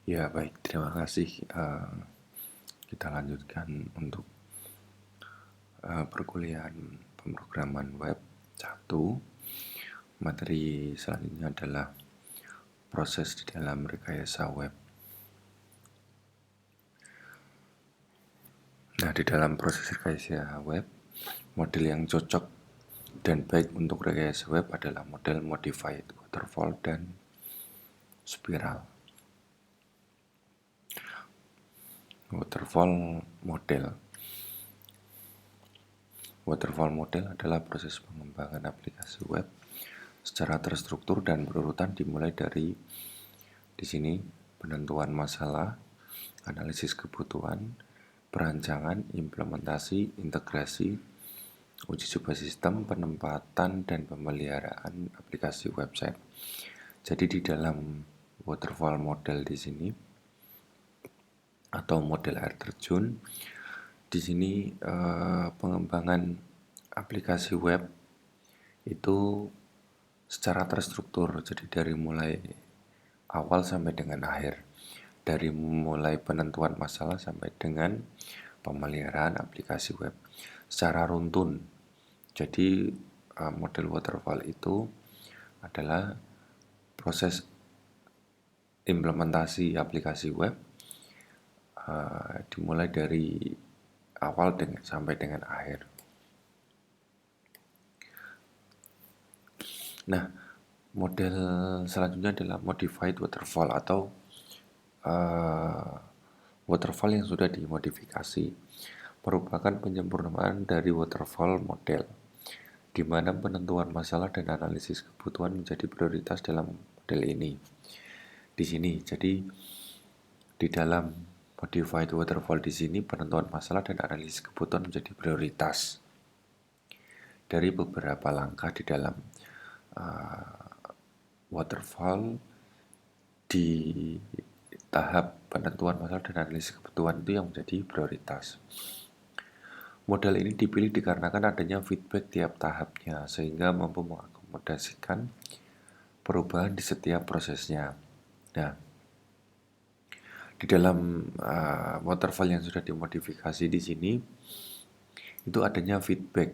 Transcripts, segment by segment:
Ya baik, terima kasih. Kita lanjutkan untuk perkuliahan pemrograman web 1. Materi selanjutnya adalah proses di dalam rekayasa web. Nah, di dalam proses rekayasa web, model yang cocok dan baik untuk rekayasa web adalah model modified waterfall dan spiral. Waterfall model adalah proses pengembangan aplikasi web secara terstruktur dan berurutan, dimulai dari di sini penentuan masalah, analisis kebutuhan, perancangan, implementasi, integrasi, uji coba sistem, penempatan, dan pemeliharaan aplikasi website. Jadi di dalam waterfall model di sini atau model air terjun, di sini pengembangan aplikasi web itu secara terstruktur. Jadi dari mulai awal sampai dengan akhir, dari mulai penentuan masalah sampai dengan pemeliharaan aplikasi web secara runtun. Jadi model waterfall itu adalah proses implementasi aplikasi web dimulai dari awal sampai dengan akhir. Nah, model selanjutnya adalah modified waterfall atau waterfall yang sudah dimodifikasi, merupakan penyempurnaan dari waterfall model, di mana penentuan masalah dan analisis kebutuhan menjadi prioritas dalam model ini. Di sini, jadi di dalam modified waterfall di sini penentuan masalah dan analisis kebutuhan menjadi prioritas dari beberapa langkah di dalam waterfall. Di tahap penentuan masalah dan analisis kebutuhan itu yang menjadi prioritas. Model ini dipilih dikarenakan adanya feedback tiap tahapnya, sehingga mampu mengakomodasikan perubahan di setiap prosesnya. Nah, di dalam waterfall yang sudah dimodifikasi di sini, itu adanya feedback,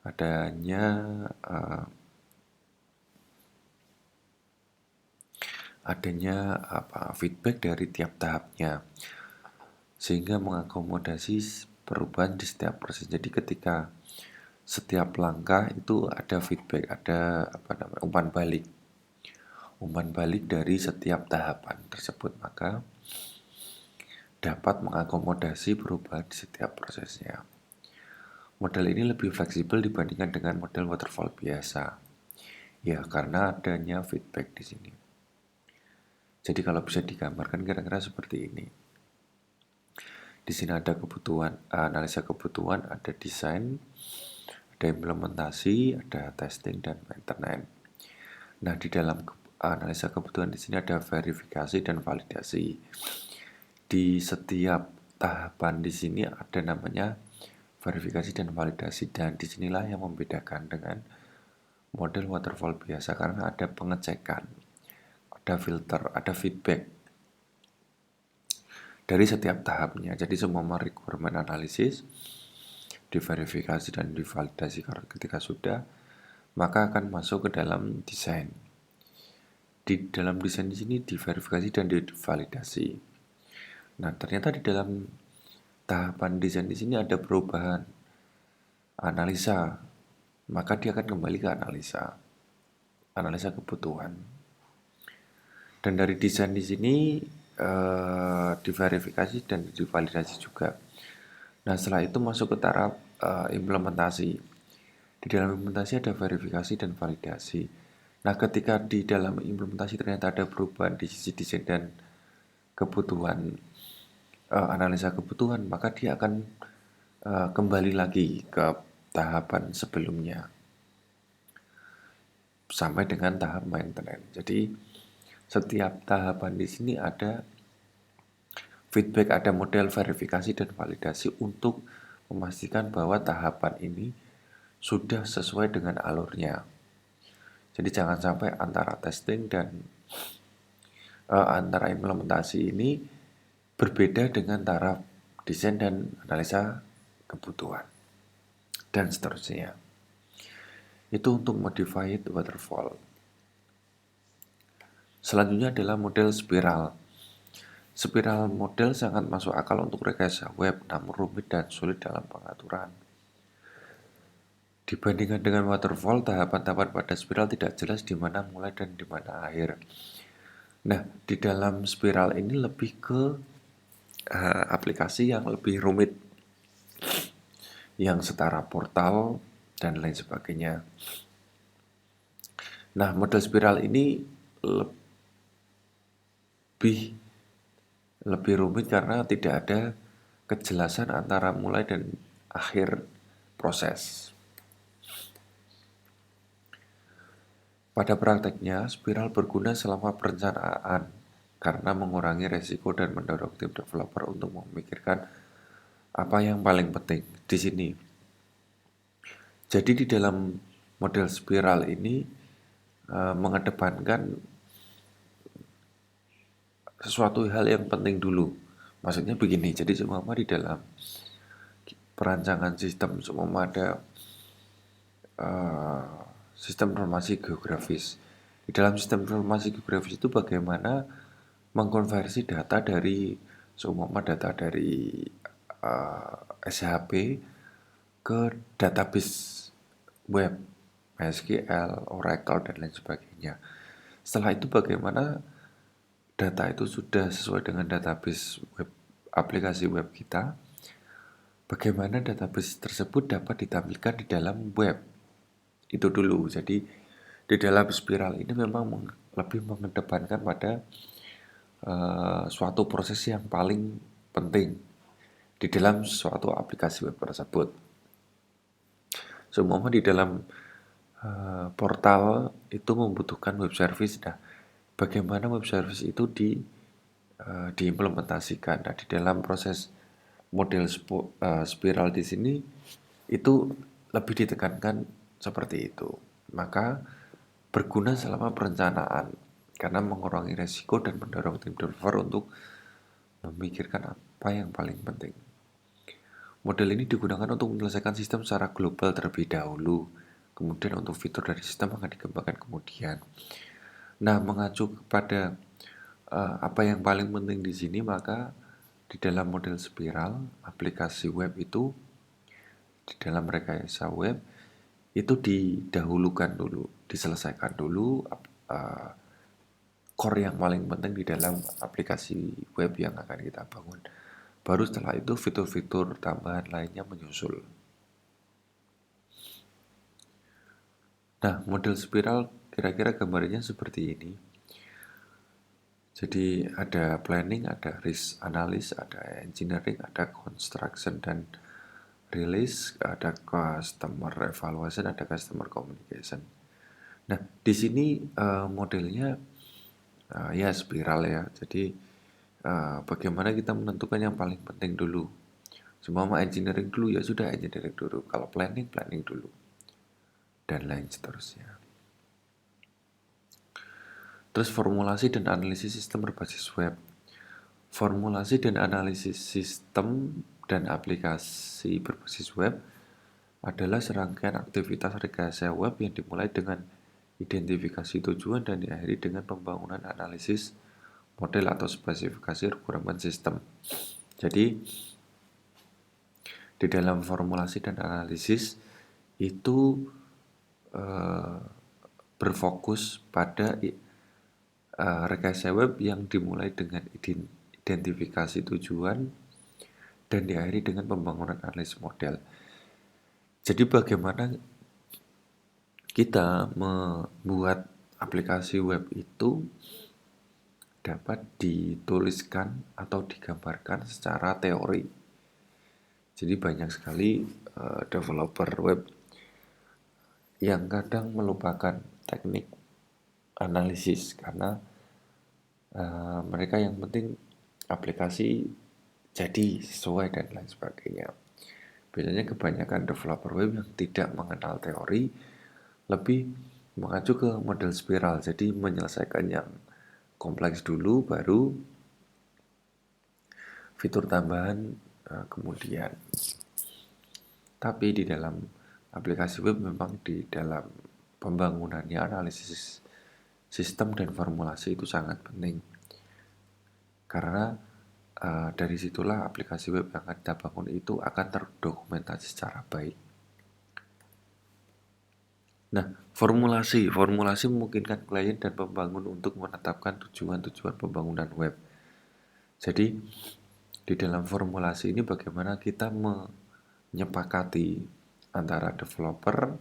adanya feedback dari tiap tahapnya, sehingga mengakomodasi perubahan di setiap proses. Jadi ketika setiap langkah itu ada feedback, ada umpan balik dari setiap tahapan tersebut, maka dapat mengakomodasi perubahan di setiap prosesnya. Model ini lebih fleksibel dibandingkan dengan model waterfall biasa, ya karena adanya feedback di sini. Jadi kalau bisa digambarkan kira-kira seperti ini. Di sini ada kebutuhan, analisa kebutuhan, ada desain, ada implementasi, ada testing dan maintenance. Nah, di dalam analisa kebutuhan di sini ada verifikasi dan validasi. Di setiap tahapan di sini ada namanya verifikasi dan validasi, dan disinilah yang membedakan dengan model waterfall biasa karena ada pengecekan, ada filter, ada feedback dari setiap tahapnya. Jadi semua requirement analisis diverifikasi dan divalidasi. Ketika sudah, maka akan masuk ke dalam desain. Di dalam desain di sini diverifikasi dan divalidasi. Nah, ternyata di dalam tahapan desain di sini ada perubahan analisa, maka dia akan kembali ke analisa kebutuhan. Dan dari desain di sini diverifikasi dan divalidasi juga. Nah, setelah itu masuk ke taraf implementasi. Di dalam implementasi ada verifikasi dan validasi. Nah, ketika di dalam implementasi ternyata ada perubahan di sisi desain dan kebutuhan, analisa kebutuhan, maka dia akan kembali lagi ke tahapan sebelumnya sampai dengan tahap maintenance. Jadi setiap tahapan di sini ada feedback, ada model verifikasi dan validasi untuk memastikan bahwa tahapan ini sudah sesuai dengan alurnya. Jadi jangan sampai antara testing dan antara implementasi ini berbeda dengan taraf desain dan analisa kebutuhan dan seterusnya. Itu untuk modified waterfall. Selanjutnya adalah model spiral. Spiral model sangat masuk akal untuk rekayasa web, namun rumit dan sulit dalam pengaturan. Dibandingkan dengan waterfall, tahapan-tahapan pada spiral tidak jelas di mana mulai dan di mana akhir. Nah, di dalam spiral ini lebih ke aplikasi yang lebih rumit, yang setara portal dan lain sebagainya. Nah, model spiral ini lebih rumit karena tidak ada kejelasan antara mulai dan akhir proses. Pada prakteknya, spiral berguna selama perencanaan karena mengurangi resiko dan mendorong tim developer untuk memikirkan apa yang paling penting di sini. Jadi di dalam model spiral ini mengedepankan sesuatu hal yang penting dulu. Maksudnya begini, jadi semua di dalam perancangan sistem semua ada sistem informasi geografis. Di dalam sistem informasi geografis itu bagaimana mengkonversi data dari seumpama data dari SHP ke database web, MySQL, Oracle, dan lain sebagainya. Setelah itu bagaimana data itu sudah sesuai dengan database web, aplikasi web kita, bagaimana database tersebut dapat ditampilkan di dalam web. Itu dulu. Jadi di dalam spiral ini memang lebih mengedepankan pada suatu proses yang paling penting di dalam suatu aplikasi web tersebut. Semua di dalam portal itu membutuhkan web service. Nah, bagaimana web service itu diimplementasikan. Nah, di dalam proses model spiral di sini itu lebih ditekankan seperti itu. Maka berguna selama perencanaan karena mengurangi resiko dan mendorong tim developer untuk memikirkan apa yang paling penting. Model ini digunakan untuk menyelesaikan sistem secara global terlebih dahulu, kemudian untuk fitur dari sistem akan dikembangkan kemudian. Nah, mengacu kepada apa yang paling penting di sini, maka di dalam model spiral, aplikasi web itu di dalam rekayasa web itu didahulukan dulu, diselesaikan dulu core yang paling penting di dalam aplikasi web yang akan kita bangun. Baru setelah itu fitur-fitur tambahan lainnya menyusul. Nah, model spiral kira-kira gambarnya seperti ini. Jadi ada planning, ada risk analysis, ada engineering, ada construction dan release, ada customer evaluation, ada customer communication. Nah, di sini modelnya ya spiral ya. Jadi bagaimana kita menentukan yang paling penting dulu. Semua engineering dulu ya sudah engineering dulu. Kalau planning dulu. Dan lain seterusnya. Terus formulasi dan analisis sistem berbasis web. Formulasi dan analisis sistem dan aplikasi berbasis web adalah serangkaian aktivitas rekayasa web yang dimulai dengan identifikasi tujuan dan diakhiri dengan pembangunan analisis model atau spesifikasi requirement sistem. Jadi di dalam formulasi dan analisis itu berfokus pada rekayasa web yang dimulai dengan identifikasi tujuan dan diakhiri dengan pembangunan analisis model. Jadi bagaimana kita membuat aplikasi web itu dapat dituliskan atau digambarkan secara teori. Jadi banyak sekali developer web yang kadang melupakan teknik analisis karena mereka yang penting aplikasi jadi sesuai dan lain sebagainya. Biasanya kebanyakan developer web yang tidak mengenal teori lebih mengacu ke model spiral, jadi menyelesaikan yang kompleks dulu, baru fitur tambahan kemudian. Tapi di dalam aplikasi web memang di dalam pembangunannya analisis sistem dan formulasi itu sangat penting. Karena dari situlah aplikasi web yang akan kita bangun itu akan terdokumentasi secara baik. Nah, formulasi memungkinkan klien dan pembangun untuk menetapkan tujuan-tujuan pembangunan web. Jadi, di dalam formulasi ini bagaimana kita menyepakati antara developer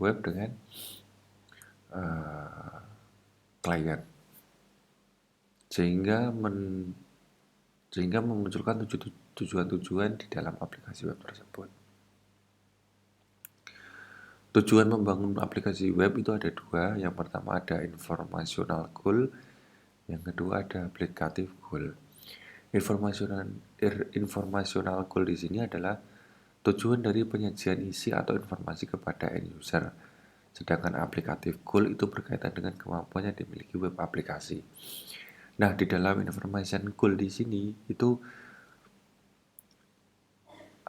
web dengan klien, sehingga memunculkan tujuan-tujuan di dalam aplikasi web tersebut. Tujuan membangun aplikasi web itu ada dua. Yang pertama ada informational goal, yang kedua ada applicative goal. Informational goal di sini adalah tujuan dari penyajian isi atau informasi kepada end user. Sedangkan applicative goal itu berkaitan dengan kemampuan yang dimiliki web aplikasi. Nah, di dalam information goal di sini itu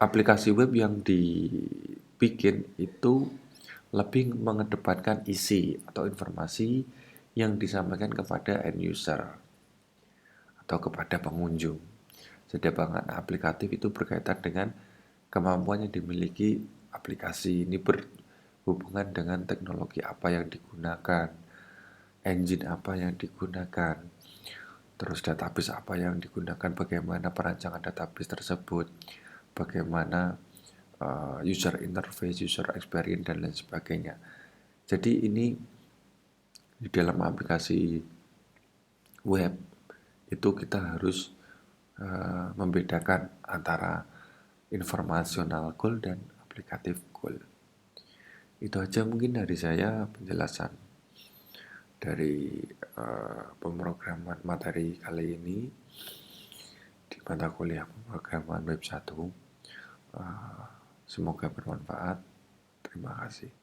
aplikasi web yang dibikin itu lebih mengedepankan isi atau informasi yang disampaikan kepada end user atau kepada pengunjung. Sedangkan aplikatif itu berkaitan dengan kemampuan yang dimiliki aplikasi ini berhubungan dengan teknologi apa yang digunakan, engine apa yang digunakan, terus database apa yang digunakan, bagaimana perancangan database tersebut, bagaimana user interface, user experience, dan lain sebagainya. Jadi ini di dalam aplikasi web itu kita harus membedakan antara informational goal dan applicative goal. Itu aja mungkin dari saya penjelasan dari pemrograman materi kali ini di mata kuliah pemrograman web 1. Semoga bermanfaat. Terima kasih.